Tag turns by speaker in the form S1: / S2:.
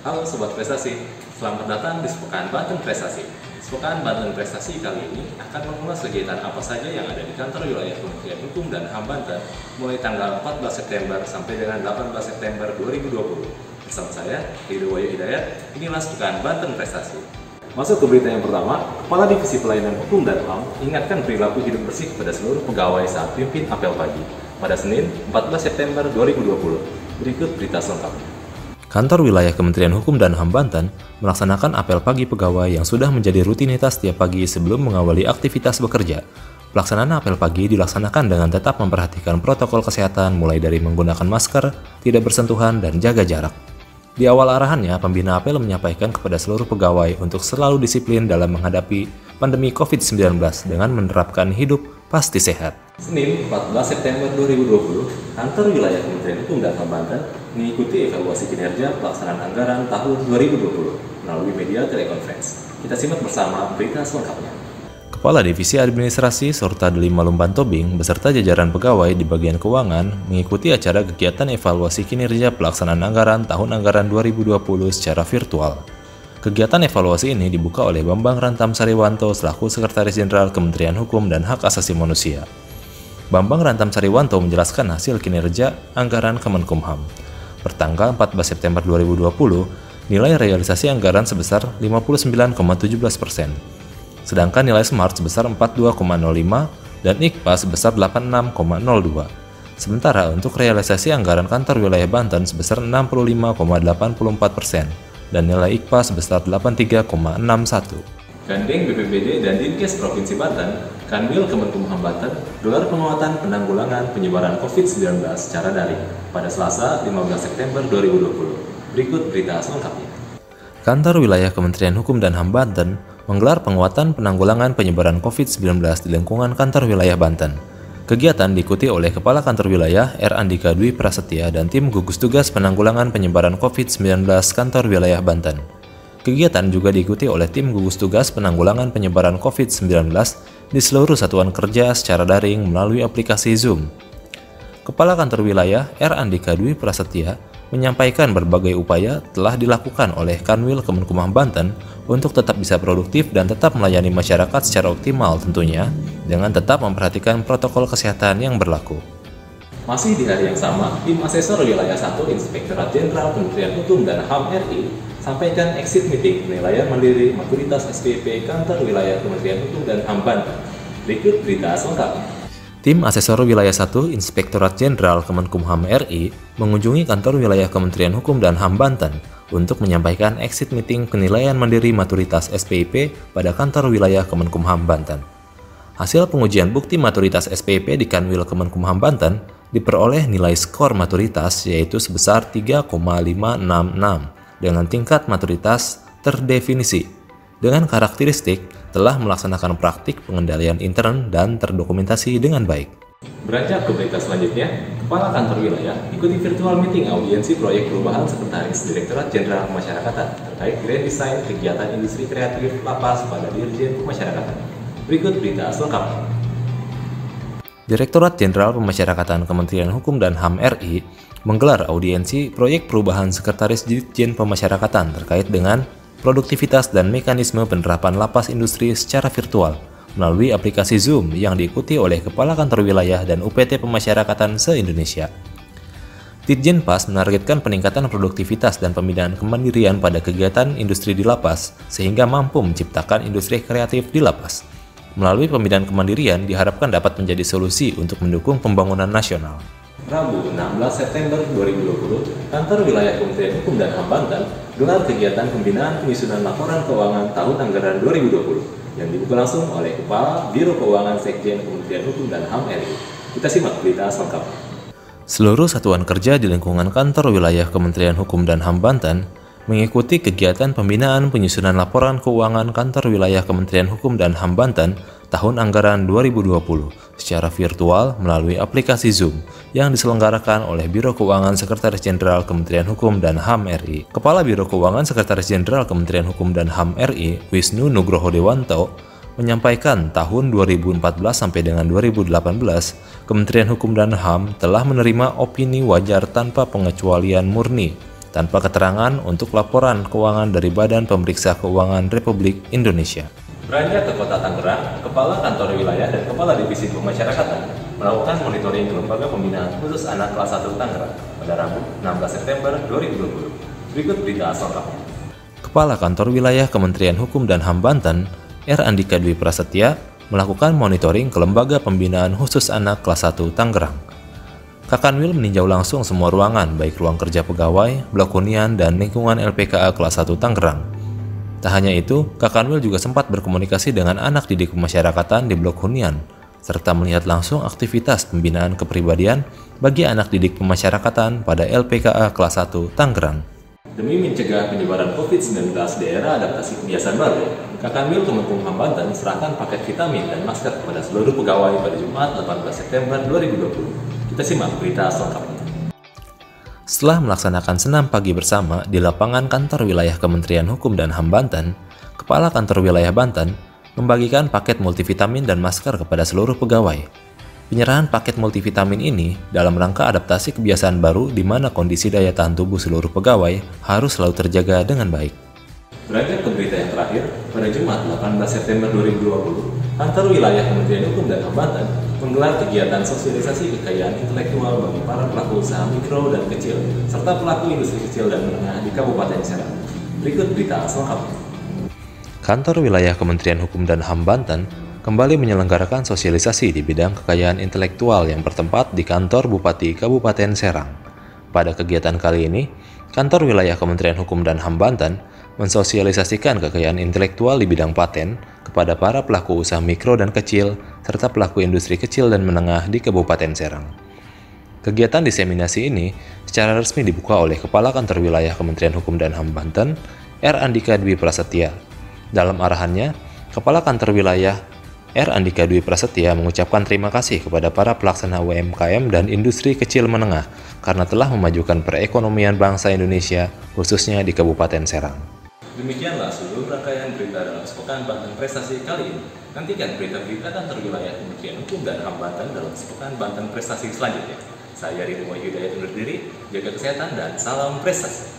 S1: Halo Sobat Prestasi, selamat datang di Sepekan Banten Prestasi. Sepekan Banten Prestasi kali ini akan mengulas kegiatan apa saja yang ada di kantor wilayah Kementerian Hukum dan HAM Banten mulai tanggal 14 September sampai dengan 18 September 2020. Bersama saya, Ridho Wayu Hidayat, inilah Sepekan Banten Prestasi. Masuk ke berita yang pertama, Kepala Divisi Pelayanan Hukum dan HAM ingatkan perilaku hidup bersih kepada seluruh pegawai saat pimpin apel pagi pada Senin 14 September 2020. Berikut berita selengkapnya.
S2: Kantor Wilayah Kementerian Hukum dan HAM Banten melaksanakan apel pagi pegawai yang sudah menjadi rutinitas setiap pagi sebelum mengawali aktivitas bekerja. Pelaksanaan apel pagi dilaksanakan dengan tetap memperhatikan protokol kesehatan mulai dari menggunakan masker, tidak bersentuhan, dan jaga jarak. Di awal arahannya, pembina apel menyampaikan kepada seluruh pegawai untuk selalu disiplin dalam menghadapi pandemi COVID-19 dengan menerapkan hidup pasti sehat.
S1: Senin 14 September 2020, Kantor Wilayah Kementerian Hukum dan HAM Banten mengikuti evaluasi kinerja pelaksanaan anggaran tahun 2020 melalui media telekonferensi. Kita simak bersama berita selengkapnya.
S2: Kepala Divisi Administrasi Sorta Deli Malumban Tobing beserta jajaran pegawai di bagian keuangan mengikuti acara kegiatan evaluasi kinerja pelaksanaan anggaran tahun anggaran 2020 secara virtual. Kegiatan evaluasi ini dibuka oleh Bambang Rantam Sariwanto selaku Sekretaris Jenderal Kementerian Hukum dan Hak Asasi Manusia. Bambang Rantam Sariwanto menjelaskan hasil kinerja anggaran Kemenkumham. Pertanggal 14 September 2020, nilai realisasi anggaran sebesar 59,17%. Sedangkan nilai SMART sebesar 42,05 dan IKPA sebesar 86,02. Sementara untuk realisasi anggaran kantor wilayah Banten sebesar 65,84% dan nilai IKPA sebesar 83,61.
S1: Gandeng BPBD dan Dinkes Provinsi Banten, Kanwil Kemenkumham Banten gelar penguatan penanggulangan penyebaran COVID-19 secara daring pada Selasa 15 September 2020. Berikut berita selengkapnya.
S2: Kantor Wilayah Kementerian Hukum dan HAM Banten menggelar penguatan penanggulangan penyebaran COVID-19 di lingkungan kantor wilayah Banten. Kegiatan diikuti oleh Kepala Kantor Wilayah R. Andika Dwi Prasetya dan tim gugus tugas penanggulangan penyebaran COVID-19 Kantor Wilayah Banten. Kegiatan juga diikuti oleh tim gugus tugas penanggulangan penyebaran COVID-19 di seluruh satuan kerja secara daring melalui aplikasi Zoom. Kepala Kantor Wilayah R. Andika Dwi Prasetya menyampaikan berbagai upaya telah dilakukan oleh Kanwil Kemenkumham Banten untuk tetap bisa produktif dan tetap melayani masyarakat secara optimal tentunya, dengan tetap memperhatikan protokol kesehatan yang berlaku.
S1: Masih di hari yang sama, tim asesor wilayah 1 Inspektorat Jenderal Kementerian Hukum dan HAM RI sampaikan exit meeting penilaian mandiri maturitas SPP Kantor Wilayah Kementerian Hukum dan HAM Banten. Berikut berita selengkapnya.
S2: Tim Asesor Wilayah 1 Inspektorat Jenderal Kemenkumham RI mengunjungi kantor wilayah Kementerian Hukum dan HAM Banten untuk menyampaikan exit meeting penilaian mandiri maturitas SPIP pada kantor wilayah Kemenkumham Banten. Hasil pengujian bukti maturitas SPIP di Kanwil Kemenkumham Banten diperoleh nilai skor maturitas yaitu sebesar 3,566 dengan tingkat maturitas terdefinisi. Dengan karakteristik telah melaksanakan praktik pengendalian intern dan terdokumentasi dengan baik.
S1: Beranjak ke berita selanjutnya, Kepala Kantor Wilayah ikuti virtual meeting audiensi proyek perubahan Sekretaris Direktorat Jenderal Pemasyarakatan terkait Grand Design kegiatan industri kreatif lapas pada Dirjen Pemasyarakatan. Berikut berita selengkapnya.
S2: Direktorat Jenderal Pemasyarakatan Kementerian Hukum dan HAM RI menggelar audiensi proyek perubahan Sekretaris Dirjen Pemasyarakatan terkait dengan produktivitas dan mekanisme penerapan lapas industri secara virtual melalui aplikasi Zoom yang diikuti oleh Kepala Kantor Wilayah dan UPT Pemasyarakatan se-Indonesia. Ditjen Pas menargetkan peningkatan produktivitas dan pembinaan kemandirian pada kegiatan industri di lapas sehingga mampu menciptakan industri kreatif di lapas. Melalui pembinaan kemandirian diharapkan dapat menjadi solusi untuk mendukung pembangunan nasional.
S1: Rabu 16 September 2020, Kantor Wilayah Kementerian Hukum dan HAM Banten gelar kegiatan pembinaan penyusunan laporan keuangan tahun anggaran 2020 yang dibuka langsung oleh Kepala Biro Keuangan Sekjen Kementerian Hukum dan HAM RI. Kita simak berita selengkapnya.
S2: Seluruh satuan kerja di lingkungan Kantor Wilayah Kementerian Hukum dan HAM Banten mengikuti kegiatan pembinaan penyusunan laporan keuangan Kantor Wilayah Kementerian Hukum dan HAM Banten tahun anggaran 2020 secara virtual melalui aplikasi Zoom yang diselenggarakan oleh Biro Keuangan Sekretaris Jenderal Kementerian Hukum dan HAM RI. Kepala Biro Keuangan Sekretaris Jenderal Kementerian Hukum dan HAM RI, Wisnu Nugroho Dewanto, menyampaikan tahun 2014 sampai dengan 2018, Kementerian Hukum dan HAM telah menerima opini wajar tanpa pengecualian murni tanpa keterangan untuk laporan keuangan dari Badan Pemeriksa Keuangan Republik Indonesia.
S1: Beranjak ke Kota Tangerang, Kepala Kantor Wilayah dan Kepala Divisi Pemasyarakatan melakukan monitoring ke Lembaga Pembinaan Khusus Anak Kelas 1 Tangerang pada Rabu 16 September 2020. Berikut berita selengkapnya.
S2: Kepala Kantor Wilayah Kementerian Hukum dan HAM Banten, R. Andika Dwi Prasetya, melakukan monitoring ke Lembaga Pembinaan Khusus Anak Kelas 1 Tangerang. Kakanwil meninjau langsung semua ruangan, baik ruang kerja pegawai, blok hunian, dan lingkungan LPKA Kelas 1 Tangerang. Tak hanya itu, Kakanwil juga sempat berkomunikasi dengan anak didik pemasyarakatan di blok hunian, serta melihat langsung aktivitas pembinaan kepribadian bagi anak didik pemasyarakatan pada LPKA Kelas 1 Tangerang.
S1: Demi mencegah penyebaran COVID-19 di era adaptasi kebiasaan baru, Kakanwil Kemenkumham Banten serahkan paket vitamin dan masker kepada seluruh pegawai pada Jumat 18 September 2020. Kita simak berita selengkapnya.
S2: Setelah melaksanakan senam pagi bersama di lapangan kantor wilayah Kementerian Hukum dan HAM Banten, Kepala Kantor Wilayah Banten membagikan paket multivitamin dan masker kepada seluruh pegawai. Penyerahan paket multivitamin ini dalam rangka adaptasi kebiasaan baru di mana kondisi daya tahan tubuh seluruh pegawai harus selalu terjaga dengan baik.
S1: Beranjak ke berita yang terakhir, pada Jumat 18 September 2020, Kantor Wilayah Kementerian Hukum dan HAM Banten menggelar kegiatan sosialisasi kekayaan intelektual bagi para pelaku usaha mikro dan kecil, serta pelaku industri kecil dan menengah di Kabupaten Serang. Berikut berita selengkapnya.
S2: Kantor Wilayah Kementerian Hukum dan HAM Banten kembali menyelenggarakan sosialisasi di bidang kekayaan intelektual yang bertempat di kantor Bupati Kabupaten Serang. Pada kegiatan kali ini, Kantor Wilayah Kementerian Hukum dan HAM Banten mensosialisasikan kekayaan intelektual di bidang paten kepada para pelaku usaha mikro dan kecil, serta pelaku industri kecil dan menengah di Kabupaten Serang. Kegiatan diseminasi ini secara resmi dibuka oleh Kepala Kantor Wilayah Kementerian Hukum dan HAM Banten, R. Andika Dwi Prasetya. Dalam arahannya, Kepala Kantor Wilayah R. Andika Dwi Prasetya mengucapkan terima kasih kepada para pelaksana UMKM dan industri kecil menengah karena telah memajukan perekonomian bangsa Indonesia, khususnya di Kabupaten Serang.
S1: Demikianlah seluruh rangkaian berita dalam Sepekan Banten Prestasi kali ini. Nantikan berita-berita Kantor Wilayah Kementerian Hukum dan HAM Banten dalam Sepekan Banten Prestasi selanjutnya. Saya Ridho Hidayat undur diri, jaga kesehatan dan salam prestasi.